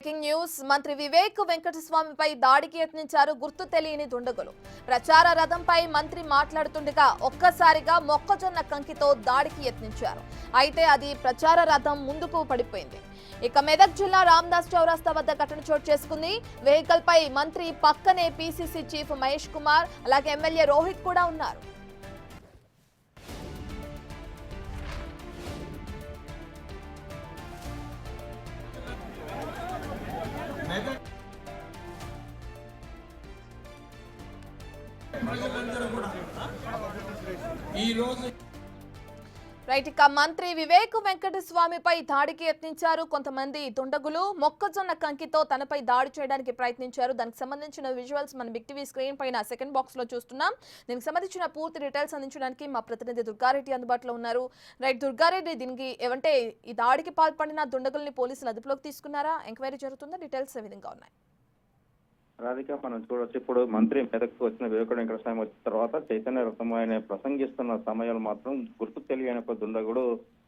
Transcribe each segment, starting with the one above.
Breaking news మంత్రి వివేక్ వెంకటస్వామిపై దాడికి యత్నించారు గుర్తు తెలియని దుండగులు. ప్రచార రథంపై మంత్రి మాట్లాడుతుండగా ఒక్కసారిగా మొక్కజొన్న కంకితో దాడికి యత్నించారు. అయితే అది ప్రచార రథం ముందుకు పడిపోయింది. ఇక మెదక్ జిల్లా రామదాస్ చౌరస్తా వద్ద ఘటన చోటు చేసుకుంది. వెహికల్ పై మంత్రి పక్కనే పీసీసీ చీఫ్ మహేష్ కుమార్ అలాగే ఎమ్మెల్యే రోహిత్ కూడా ఉన్నారు. రైట్, ఇక మంత్రి వివేక్ వెంకటస్వామిపై దాడికి యత్నించారు కొంతమంది దుండగులు. మొక్కజొన్న కంకితో తనపై దాడి చేయడానికి ప్రయత్నించారు. దానికి సంబంధించిన విజువల్స్ మన బిగ్ టీవీ స్క్రీన్ పైన సెకండ్ బాక్స్ లో చూస్తున్నాం. దీనికి సంబంధించిన పూర్తి డీటెయిల్స్ అందించడానికి మా ప్రతినిధి దుర్గారెడ్డి అందుబాటులో ఉన్నారు. రైట్ దుర్గారెడ్డి, దీనికి ఏమంటే ఈ దాడికి పాల్పడిన దుండగుల్ని పోలీసులు అదుపులోకి తీసుకున్నారా? ఎంక్వైరీ జరుగుతుందా? డీటెయిల్స్ ఏ విధంగా ఉన్నాయి? రాధిక, మనం చూడవచ్చు. ఇప్పుడు మంత్రి మెదక్కు వచ్చిన వివేక వెంకటస్వామి వచ్చిన తర్వాత చైతన్య రథం ఆయన ప్రసంగిస్తున్న సమయంలో మాత్రం గుర్తు తెలియని ఒక దుండగుడు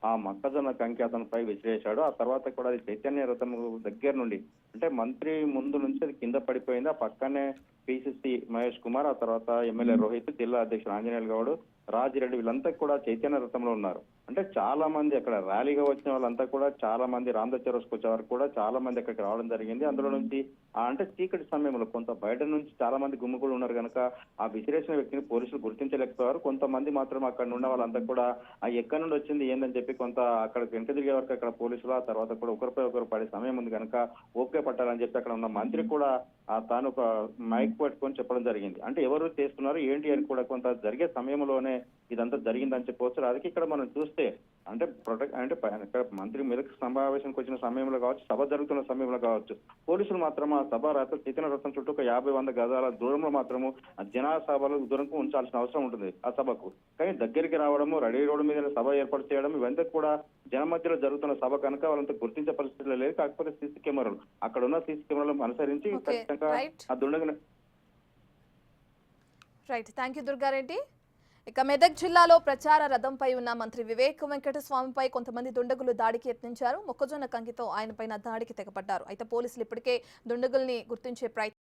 ఆ మొక్కజొన్న కంకి అతనిపై విసిరేశాడు. ఆ తర్వాత కూడా అది చైతన్య రథం దగ్గర నుండి, అంటే మంత్రి ముందు నుంచి అది కింద పడిపోయింది. ఆ పక్కనే పిసిసి మహేష్ కుమార్, ఆ తర్వాత ఎమ్మెల్యే రోహిత్, జిల్లా అధ్యక్షుడు ఆంజనేయులు గౌడ్, రాజిరెడ్డి, వీళ్ళంతా కూడా చైతన్య రథంలో ఉన్నారు. అంటే చాలా మంది అక్కడ ర్యాలీగా వచ్చిన వాళ్ళంతా కూడా చాలా మంది రామదాస్ చౌరస్కు వచ్చే వరకు కూడా చాలా మంది అక్కడికి రావడం జరిగింది. అందులో నుంచి అంటే చీకటి సమయంలో కొంత బయట నుంచి చాలా మంది గుమ్ముకూడి ఉన్నారు కనుక ఆ విసిరేసిన వ్యక్తిని పోలీసులు గుర్తించలేకపోయారు. కొంతమంది మాత్రం అక్కడ ఉన్న వాళ్ళంతా కూడా ఆ ఎక్కడి నుండి వచ్చింది ఏందని చెప్పి కొంత అక్కడ వెంట తిరిగే వరకు అక్కడ పోలీసులు, ఆ తర్వాత కూడా ఒకరిపై ఒకరు పడే సమయం ఉంది కనుక ఓకే పట్టాలని చెప్పి అక్కడ ఉన్న మంత్రి కూడా తాను ఒక మైక్ పట్టుకొని చెప్పడం జరిగింది. అంటే ఎవరు చేస్తున్నారు ఏంటి అని కూడా కొంత జరిగే సమయంలోనే ఇదంతా జరిగిందని చెప్పవచ్చు. అది ఇక్కడ మనం చూస్తే అంటే ఇక్కడ మంత్రి మెదక్ సమావేశానికి వచ్చిన సమయంలో కావచ్చు, సభ జరుగుతున్న సమయంలో కావచ్చు, పోలీసులు మాత్రం ఆ సభ చైతన్య రథం చుట్టూ ఒక 50-100 గజాల దూరంలో మాత్రము జనాసభలు దూరంకు ఉంచాల్సిన అవసరం ఉంటుంది ఆ సభకు. కానీ దగ్గరికి రావడము, రెడీ రోడ్డు మీద సభ ఏర్పాటు చేయడం, ఇవంతా కూడా జనం మధ్యలో జరుగుతున్న సభ కనుక వాళ్ళంతా గుర్తించే పరిస్థితుల్లో లేదు. కాకపోతే సీసీ కెమెరాలు, అక్కడ ఉన్న సీసీ కెమెరాలను అనుసరించి ఖచ్చితంగా ఆ దుండగుని. Right, thank you Durga Reddy. ఇక మెదక్ జిల్లాలో ప్రచార రథంపై ఉన్న మంత్రి వివేక్ వెంకటస్వామిపై కొంతమంది దుండగులు దాడికి యత్నించారు. మొక్కజొన్న కంకితో ఆయనపైన దాడికి తెగపడ్డారు. అయితే పోలీసులు ఇప్పటికే దుండగుల్ని గుర్తించే ప్రయత్నం